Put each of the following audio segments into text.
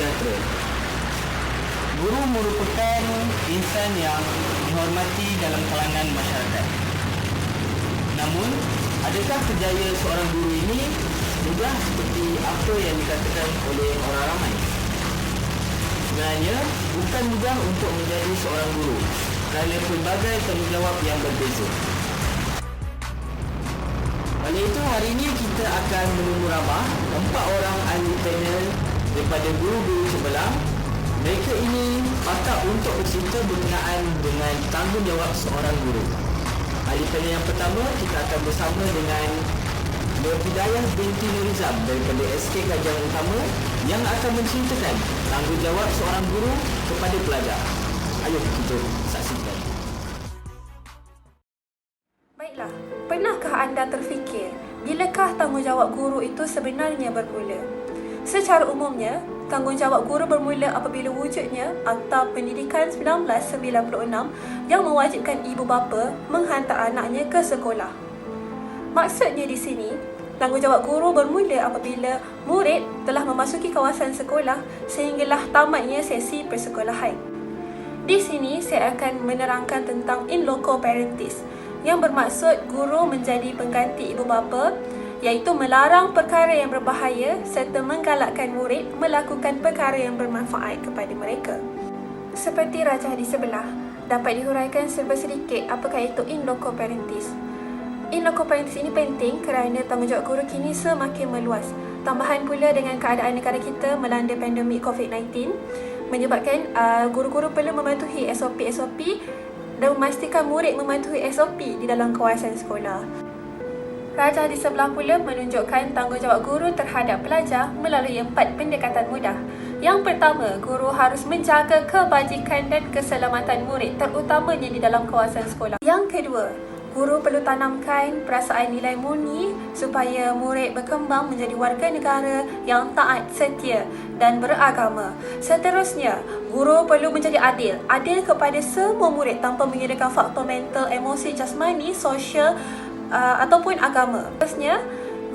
sejahtera. Guru merupakan insan yang dihormati dalam kalangan masyarakat. Namun, adakah kerjaya seorang guru ini mudah seperti apa yang dikatakan oleh orang ramai? Sebenarnya, bukan mudah untuk menjadi seorang guru kerana pelbagai tanggungjawab yang berbeza. Oleh itu, hari ini kita akan menumurabah 4 orang ahli panel daripada guru-guru sebelah. Mereka ini pakar untuk bercerita berkenaan dengan tanggungjawab seorang guru. Ahli panel yang pertama, kita akan bersama dengan Nur Hidayah binti Nurizam daripada SK Kajian Utama yang akan menceritakan tanggungjawab seorang guru kepada pelajar. Ayo kita saksikan. Baiklah, pernahkah anda terfikir bilakah tanggungjawab guru itu sebenarnya bermula? Secara umumnya, tanggungjawab guru bermula apabila wujudnya Akta Pendidikan 1996 yang mewajibkan ibu bapa menghantar anaknya ke sekolah. Maksudnya di sini, tanggungjawab guru bermula apabila murid telah memasuki kawasan sekolah sehinggalah tamatnya sesi persekolahan. Di sini saya akan menerangkan tentang in loco parentis yang bermaksud guru menjadi pengganti ibu bapa, iaitu melarang perkara yang berbahaya serta menggalakkan murid melakukan perkara yang bermanfaat kepada mereka. Seperti rajah di sebelah, dapat dihuraikan serba sedikit apakah itu in loco parentis. In loco parentis ini penting kerana tanggungjawab guru kini semakin meluas. Tambahan pula dengan keadaan negara kita melanda pandemik COVID-19 menyebabkan guru-guru perlu mematuhi SOP-SOP dan memastikan murid mematuhi SOP di dalam kawasan sekolah. Rajah di sebelah pula menunjukkan tanggungjawab guru terhadap pelajar melalui 4 pendekatan mudah. Yang pertama, guru harus menjaga kebajikan dan keselamatan murid terutamanya di dalam kawasan sekolah. Yang kedua, guru perlu tanamkan perasaan nilai murni supaya murid berkembang menjadi warga negara yang taat, setia dan beragama. Seterusnya, guru perlu menjadi adil. Adil kepada semua murid tanpa mengirakan faktor mental, emosi, jasmani, sosial ataupun agama. Seterusnya,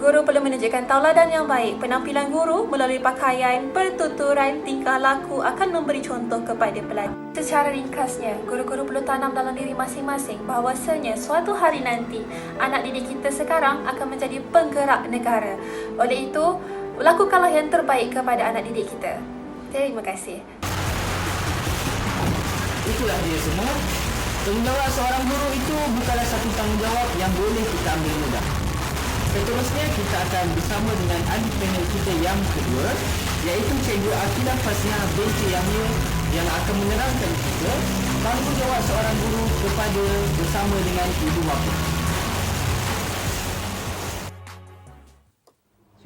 guru perlu menunjukkan tauladan yang baik. Penampilan guru melalui pakaian, pertuturan, tingkah laku akan memberi contoh kepada pelajar. Secara ringkasnya, guru-guru perlu tanam dalam diri masing-masing bahawasanya suatu hari nanti anak didik kita sekarang akan menjadi penggerak negara. Oleh itu, lakukanlah yang terbaik kepada anak didik kita. Terima kasih. Itulah dia semua. Tanggungjawab seorang guru itu bukanlah satu tanggungjawab yang boleh kita ambil mudah. Seterusnya, kita akan bersama dengan ahli panel kita yang kedua, iaitu Cikgu Akilah Fasiha binti Yahya yang akan menerangkan kita tanggungjawab seorang guru kepada bersama dengan ibu bapa.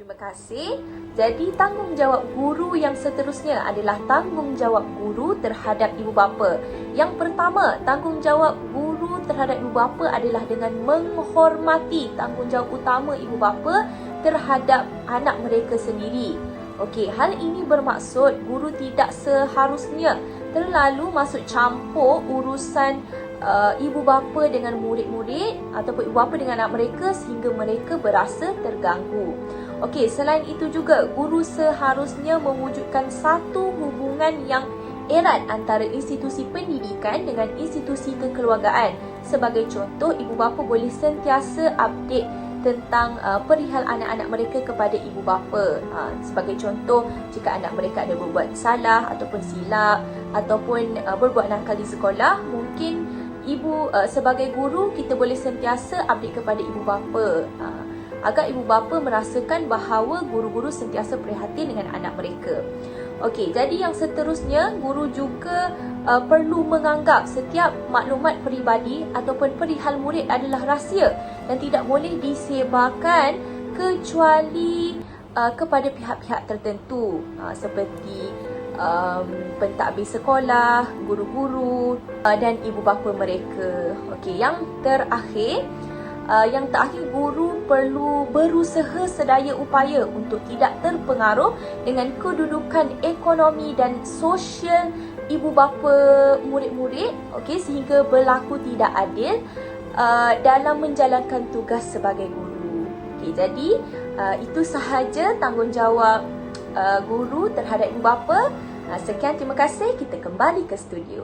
Terima kasih. Jadi tanggungjawab guru yang seterusnya adalah tanggungjawab guru terhadap ibu bapa. Yang pertama, tanggungjawab guru terhadap ibu bapa adalah dengan menghormati tanggungjawab utama ibu bapa terhadap anak mereka sendiri. Okey, hal ini bermaksud guru tidak seharusnya terlalu masuk campur urusan ibu bapa dengan murid-murid ataupun ibu bapa dengan anak mereka sehingga mereka berasa terganggu. Okey, selain itu juga guru seharusnya mewujudkan satu hubungan yang erat antara institusi pendidikan dengan institusi kekeluargaan. Sebagai contoh, ibu bapa boleh sentiasa update tentang perihal anak-anak mereka kepada ibu bapa. Sebagai contoh, jika anak mereka ada berbuat salah ataupun silap ataupun berbuat nakal di sekolah, mungkin ibu sebagai guru kita boleh sentiasa update kepada ibu bapa agar ibu bapa merasakan bahawa guru-guru sentiasa prihatin dengan anak mereka. Okey, jadi yang seterusnya, guru juga perlu menganggap setiap maklumat peribadi ataupun perihal murid adalah rahsia dan tidak boleh disebarkan kecuali kepada pihak-pihak tertentu seperti pentadbir sekolah, guru-guru dan ibu bapa mereka. Okey, yang terakhir, guru perlu berusaha sedaya upaya untuk tidak terpengaruh dengan kedudukan ekonomi dan sosial ibu bapa murid-murid, okey, sehingga berlaku tidak adil dalam menjalankan tugas sebagai guru. Okey, jadi itu sahaja tanggungjawab guru terhadap ibu bapa. Sekian, terima kasih. Kita kembali ke studio.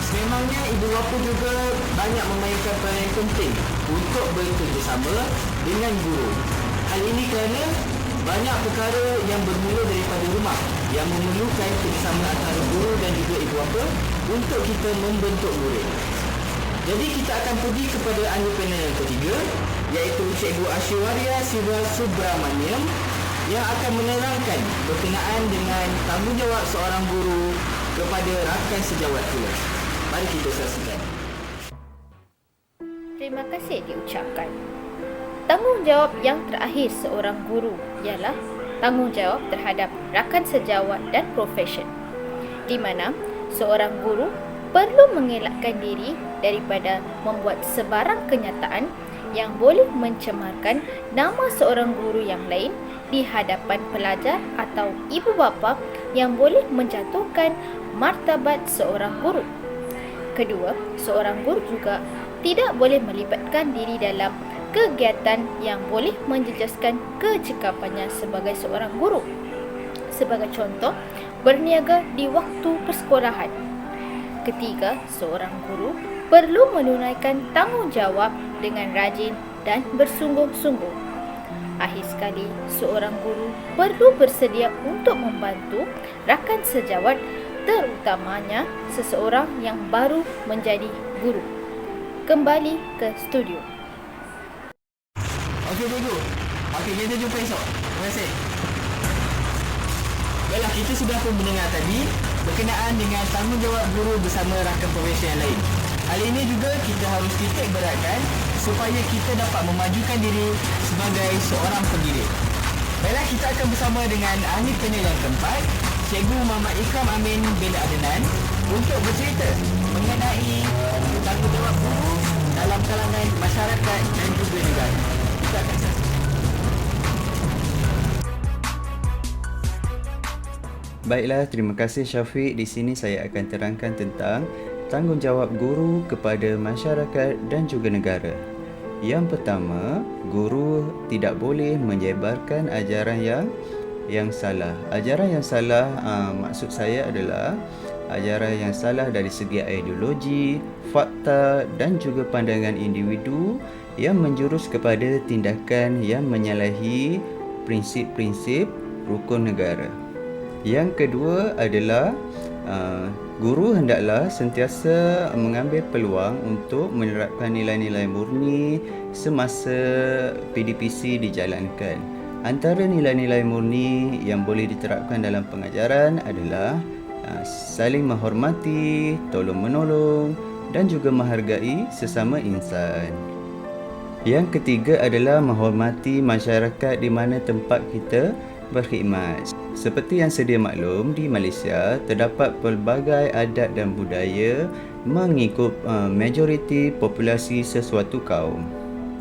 Sememangnya ibu bapa juga banyak memainkan peranan yang penting untuk bekerjasama dengan guru. Hal ini kerana banyak perkara yang bermula daripada rumah yang memerlukan kerjasama antara guru dan juga ibu bapa untuk kita membentuk murid. Jadi kita akan pergi kepada ahli panel yang ketiga, iaitu Cikgu Aishwarya Siva Subramaniam yang akan menerangkan berkenaan dengan tanggungjawab seorang guru kepada rakan sejawat pula. Mari kita saksikan. Terima kasih diucapkan. Tanggungjawab yang terakhir seorang guru ialah tanggungjawab terhadap rakan sejawat dan profesion, di mana seorang guru perlu mengelakkan diri daripada membuat sebarang kenyataan yang boleh mencemarkan nama seorang guru yang lain di hadapan pelajar atau ibu bapa yang boleh menjatuhkan martabat seorang guru. Kedua, seorang guru juga tidak boleh melibatkan diri dalam kegiatan yang boleh menjejaskan kecekapannya sebagai seorang guru. Sebagai contoh, berniaga di waktu persekolahan. Ketiga, seorang guru perlu menunaikan tanggungjawab dengan rajin dan bersungguh-sungguh. Akhir sekali, seorang guru perlu bersedia untuk membantu rakan sejawat, terutamanya seseorang yang baru menjadi guru. Kembali ke studio. Okey cikgu. Okey, kita jumpa esok. Terima kasih. Baiklah, kita sudah pun mendengar tadi berkenaan dengan tanggungjawab guru bersama rakan profesi yang lain. Hal ini juga kita harus titik beratkan supaya kita dapat memajukan diri sebagai seorang pendidik. Baiklah, kita akan bersama dengan ahli panel yang keempat, Cikgu Muhammad Ikram Amin bin Adnan, untuk bercerita mengenai tanggungjawab guru dalam kalangan masyarakat dan juga negara. Kita akan saksikan. Baiklah, terima kasih Syafiq. Di sini saya akan terangkan tentang tanggungjawab guru kepada masyarakat dan juga negara. Yang pertama, guru tidak boleh menyebarkan ajaran yang salah. Ajaran yang salah, maksud saya adalah ajaran yang salah dari segi ideologi, fakta dan juga pandangan individu yang menjurus kepada tindakan yang menyalahi prinsip-prinsip rukun negara. Yang kedua adalah guru hendaklah sentiasa mengambil peluang untuk menerapkan nilai-nilai murni semasa PDPC dijalankan. Antara nilai-nilai murni yang boleh diterapkan dalam pengajaran adalah saling menghormati, tolong-menolong dan juga menghargai sesama insan. Yang ketiga adalah menghormati masyarakat di mana tempat kita berkhidmat. Seperti yang sedia maklum, di Malaysia terdapat pelbagai adat dan budaya mengikut majoriti populasi sesuatu kaum.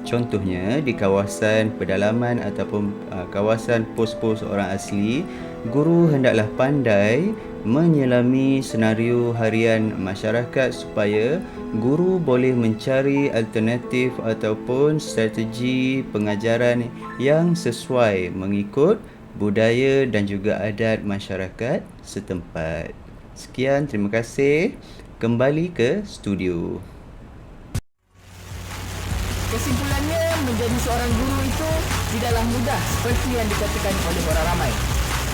Contohnya, di kawasan pedalaman ataupun kawasan pos-pos orang asli, guru hendaklah pandai menyelami senario harian masyarakat supaya guru boleh mencari alternatif ataupun strategi pengajaran yang sesuai mengikut budaya dan juga adat masyarakat setempat. Sekian, terima kasih. Kembali ke studio. Kesimpulannya, menjadi seorang guru itu tidaklah mudah seperti yang dikatakan oleh orang ramai.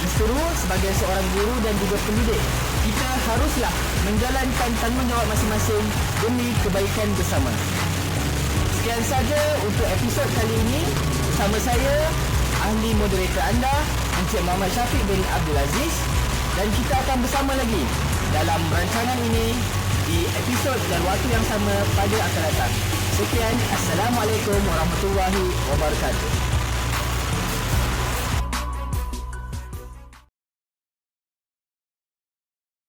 Justru sebagai seorang guru dan juga pendidik, kita haruslah menjalankan tanggungjawab masing-masing demi kebaikan bersama. Sekian saja untuk episod kali ini. Bersama saya, ahli moderator anda, Encik Muhammad Syafiq bin Abdul Aziz, dan kita akan bersama lagi dalam rancangan ini di episod dan waktu yang sama pada akan datang. Sekian, Assalamualaikum warahmatullahi wabarakatuh.